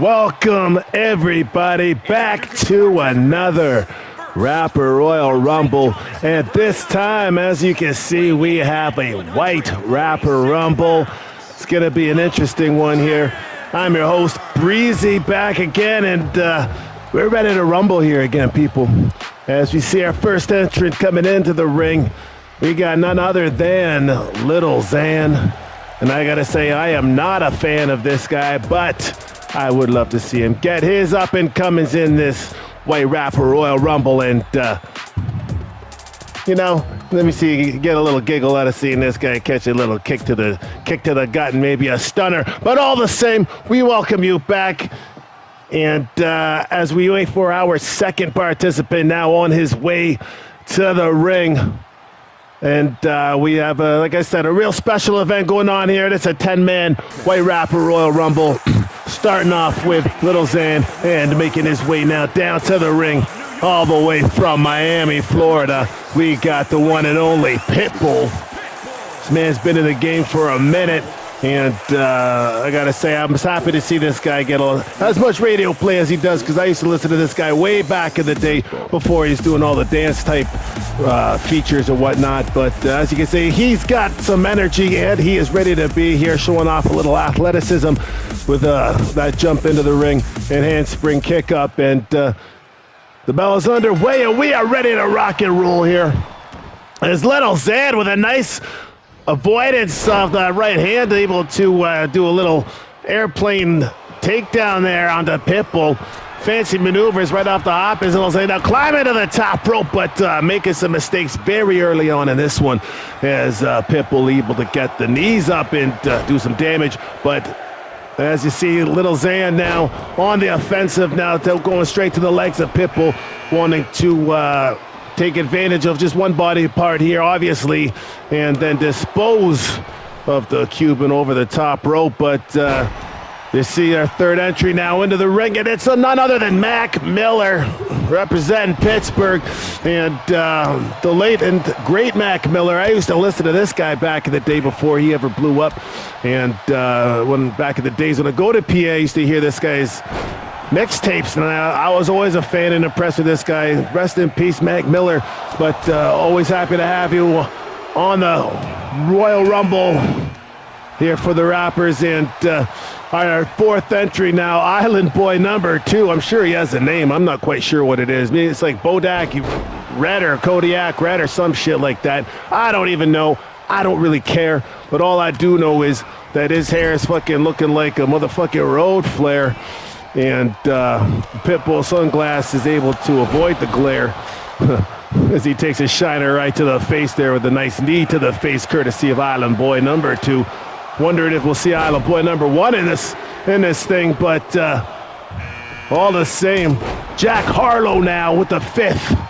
Welcome everybody back to another Rapper Royal Rumble, and this time, as you can see, we have a white Rapper Rumble. It's gonna be an interesting one here. I'm your host Breezy, back again, and we're ready to rumble here again, people. As we see our first entrant coming into the ring, we got none other than Little Xan, and I gotta say, I am not a fan of this guy, but I would love to see him get his up and comings in this white Rapper Royal Rumble, and you know, let me see, get a little giggle out of seeing this guy catch a little kick to the gut and maybe a stunner. But all the same, we welcome you back, and as we wait for our second participant now on his way to the ring. And we have, like I said, a real special event going on here. It's a 10-man white Rapper Royal Rumble, starting off with Little Xan and making his way now down to the ring, all the way from Miami, Florida. We got the one and only Pitbull. This man's been in the game for a minute, and I gotta say, I'm happy to see this guy get as much radio play as he does, because I used to listen to this guy way back in the day before he's doing all the dance type features and whatnot. But as you can see, he's got some energy and he is ready to be here, showing off a little athleticism with that jump into the ring and handspring kick up. And the bell is underway and we are ready to rock and roll here. As Little Xan with a nice avoidance of the right hand, able to do a little airplane takedown there onto Pitbull. Fancy maneuvers right off the hop as Little Xan now climbing to the top rope, but making some mistakes very early on in this one, as Pitbull able to get the knees up and do some damage. But as you see, Little Xan now on the offensive, now going straight to the legs of Pitbull, wanting to take advantage of just one body part here, obviously, and then dispose of the Cuban over the top rope. But you see our third entry now into the ring, and it's none other than Mac Miller, representing Pittsburgh, and the late and great Mac Miller. I used to listen to this guy back in the day before he ever blew up, and when back in the days when I go to PA, I used to hear this guy's mixtapes, and I was always a fan and impressed with this guy. Rest in peace, Mac Miller. But always happy to have you on the Royal Rumble here for the Rappers. And our fourth entry now, Island Boy number 2. I'm sure he has a name. I'm not quite sure what it is. Maybe it's like Bodak Red or Kodiak Red or some shit like that. I don't even know. I don't really care. But all I do know is that his hair is fucking looking like a motherfucking road flare. And Pitbull Sunglass is able to avoid the glare as he takes a shiner right to the face there with a nice knee to the face, courtesy of Island Boy number 2. Wondering if we'll see Island Boy number 1 in this thing, but all the same, Jack Harlow now with the 5th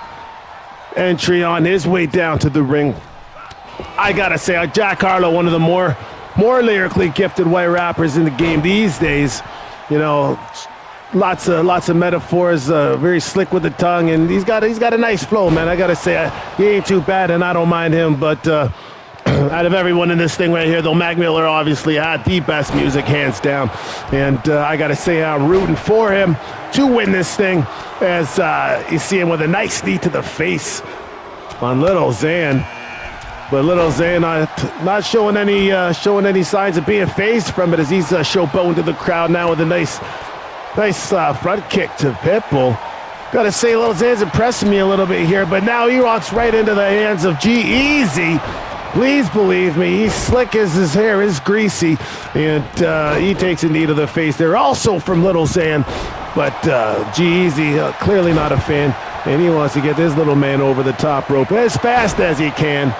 entry on his way down to the ring. I gotta say, Jack Harlow, one of the more lyrically gifted white rappers in the game these days. You know, lots of metaphors, very slick with the tongue, and he's got a nice flow, man. I gotta say, he ain't too bad, and I don't mind him. But out of everyone in this thing right here, though, Mac Miller obviously had the best music, hands down. And I gotta say, I'm rooting for him to win this thing, as you see him with a nice knee to the face on Little Xan. But Little Xan not showing any signs of being phased from it, as he's showboating to the crowd now with a nice front kick to Pitbull. Gotta say, Little Xan's impressing me a little bit here, but now he walks right into the hands of G-Eazy. Please believe me, he's slick as his hair is greasy, and he takes a knee to the face there, also from Little Xan. But G-Eazy, clearly not a fan, and he wants to get this little man over the top rope as fast as he can.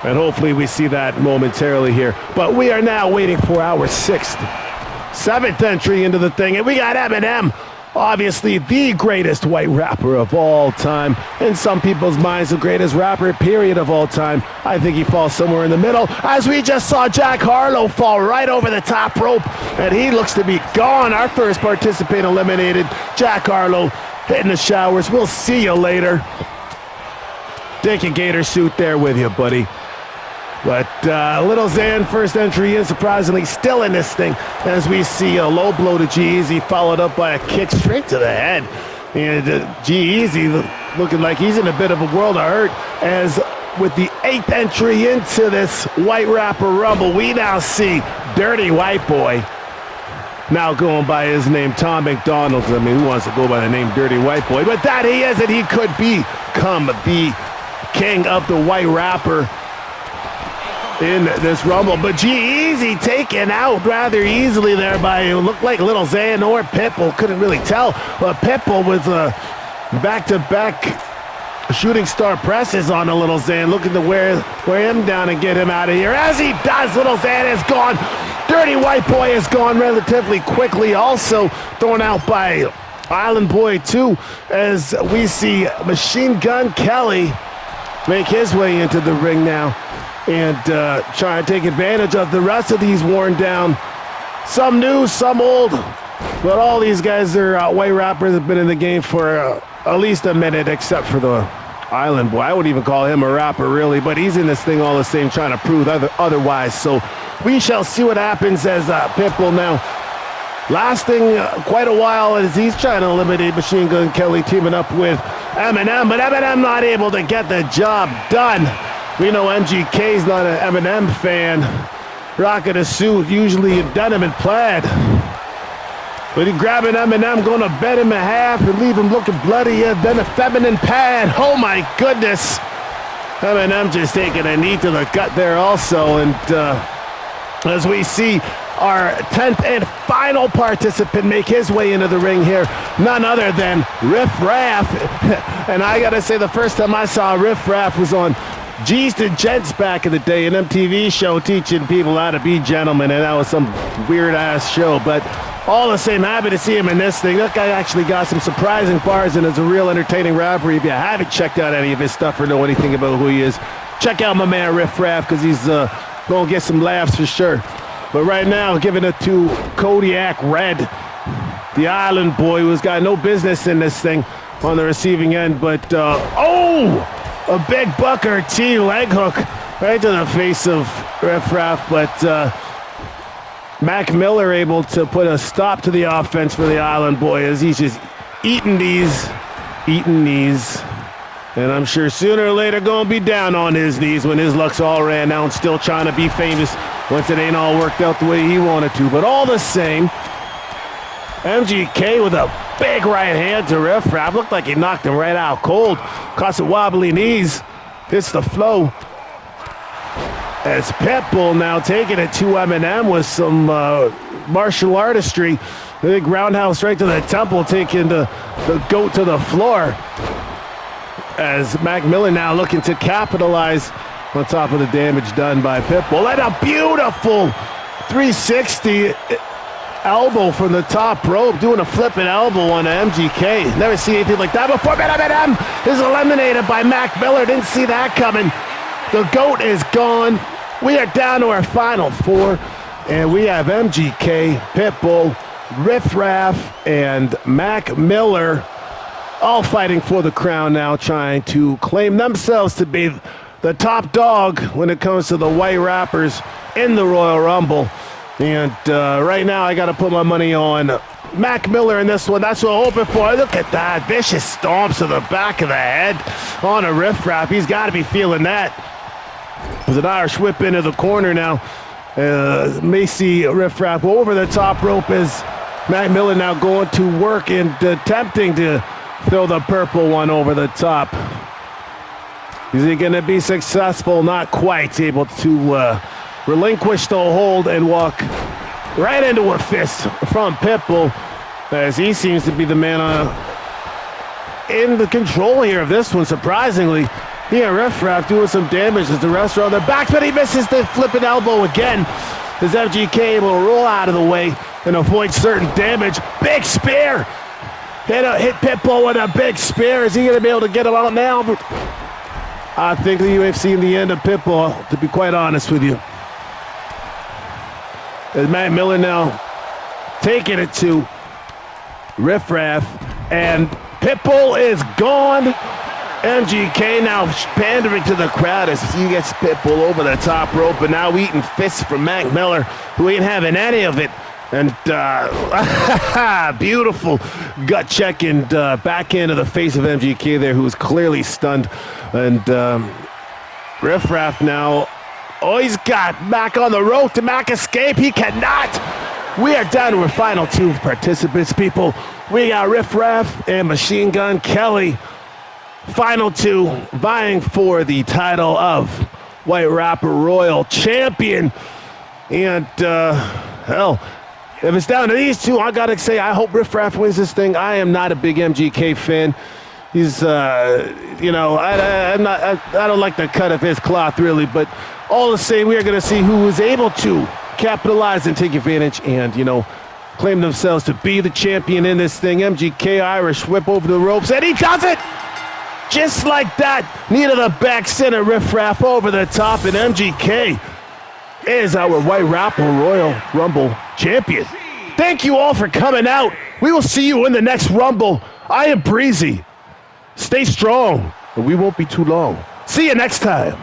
And hopefully we see that momentarily here. But we are now waiting for our 7th entry into the thing, and we got Eminem. Obviously the greatest white rapper of all time. In some people's minds, the greatest rapper, period, of all time. I think he falls somewhere in the middle, as we just saw Jack Harlow fall right over the top rope, and he looks to be gone. Our first participant eliminated, Jack Harlow, hitting the showers. We'll see you later. Dick and Gator suit there with you, buddy. But Little Xan, first entry in, surprisingly still in this thing, as we see a low blow to G-Eazy, followed up by a kick straight to the head. And G-Eazy looking like he's in a bit of a world of hurt, as with the 8th entry into this White Rapper Rumble, we now see Dirty White Boy, now going by his name, Tom McDonald. I mean, who wants to go by the name Dirty White Boy? But that he is, and he could become the king of the White Rapper in this Rumble. But G-Eazy taken out rather easily there by, it looked like Little Xan or Pitbull, couldn't really tell. But Pitbull with back-to-back shooting star presses on a Little Xan, looking to wear him down and get him out of here. As he does, Little Xan is gone. Dirty White Boy is gone relatively quickly, also thrown out by Island Boy too, as we see Machine Gun Kelly make his way into the ring now and try to take advantage of the rest of these worn down, some new, some old, but all these guys are White Rappers, have been in the game for at least a minute, except for the Island Boy. I wouldn't even call him a rapper really, but he's in this thing all the same, trying to prove otherwise. So we shall see what happens as Pitbull now lasting quite a while as he's trying to eliminate Machine Gun Kelly, teaming up with Eminem, but Eminem not able to get the job done. We know MGK's not an Eminem fan, rocking a suit, usually in denim and plaid. But he grabbing Eminem, gonna bend him in half and leave him looking bloodier than a feminine pad. Oh my goodness. Eminem just taking a knee to the gut there also. And as we see our 10th and final participant make his way into the ring here, none other than Riff Raff. And I gotta say, the first time I saw Riff Raff was on G's to Gents back in the day, an MTV show teaching people how to be gentlemen, and that was some weird ass show. But all the same, happy to see him in this thing. That guy actually got some surprising bars and is a real entertaining rapper. If you haven't checked out any of his stuff or know anything about who he is, check out my man Riff Raff, because he's gonna get some laughs for sure. But right now, giving it to Kodiak Red, the Island Boy, who's got no business in this thing on the receiving end. But a big Booker T leg hook right to the face of Riff Raff. But Mac Miller able to put a stop to the offense for the Island Boy, as he's just eating these. And I'm sure sooner or later gonna be down on his knees when his luck's all ran out, and still trying to be famous once it ain't all worked out the way he wanted to. But all the same, MGK with a big right hand to Riff Raff. Looked like he knocked him right out cold. Caught some wobbly knees. Hits the flow. As Pitbull now taking it to Eminem with some martial artistry. The big roundhouse right to the temple, taking the goat to the floor. As Mac Miller now looking to capitalize on top of the damage done by Pitbull. And a beautiful 360 elbow from the top rope, doing a flipping elbow on MGK. Never seen anything like that before. But Eminem is eliminated by Mac Miller. Didn't see that coming. The GOAT is gone. We are down to our final four, and we have MGK, Pitbull, Riff Raff, and Mac Miller all fighting for the crown now, trying to claim themselves to be the top dog when it comes to the White Rappers in the Royal Rumble. And right now I got to put my money on Mac Miller in this one. That's what I'm hoping for. Look at that. Vicious stomps to the back of the head on a Riff Raff. He's got to be feeling that. There's an Irish whip into the corner now. May see Riff Raff over the top rope as Mac Miller now going to work and attempting to throw the purple one over the top. Is he going to be successful? Not quite. Able to relinquish the hold and walk right into a fist from Pitbull, as he seems to be the man in the control here of this one, surprisingly. He and Riff Raff doing some damage as the rest are on their backs, but he misses the flipping elbow again. As MGK able to roll out of the way and avoid certain damage. Big spear! Hit Pitbull with a big spear. Is he going to be able to get him out now? I think that you have seen the end of Pitbull, to be quite honest with you. As Mac Miller now taking it to Riff Raff, and Pitbull is gone. MGK now pandering to the crowd as he gets Pitbull over the top rope, and now eating fists from Mac Miller, who ain't having any of it. And beautiful gut check and backhand to the face of MGK there, who was clearly stunned. And Riff Raff now, oh, he's got Mac on the rope. To Mac escape? He cannot. We are done with final two participants, people. We got Riff Raff and Machine Gun Kelly. Final two vying for the title of White Rapper Royal Champion. And, hell, if it's down to these two, I gotta say, I hope Riff Raff wins this thing. I am not a big MGK fan. He's, you know, I don't like the cut of his cloth, really. But all the same, we are gonna see who is able to capitalize and take advantage and, you know, claim themselves to be the champion in this thing. MGK Irish whip over the ropes, and he does it! Just like that, knee to the back, center Riff Raff over the top, and MGK is our White Rapper Royal Rumble champion. Thank you all for coming out. We will see you in the next Rumble. I am Breezy. Stay strong, but we won't be too long. See you next time.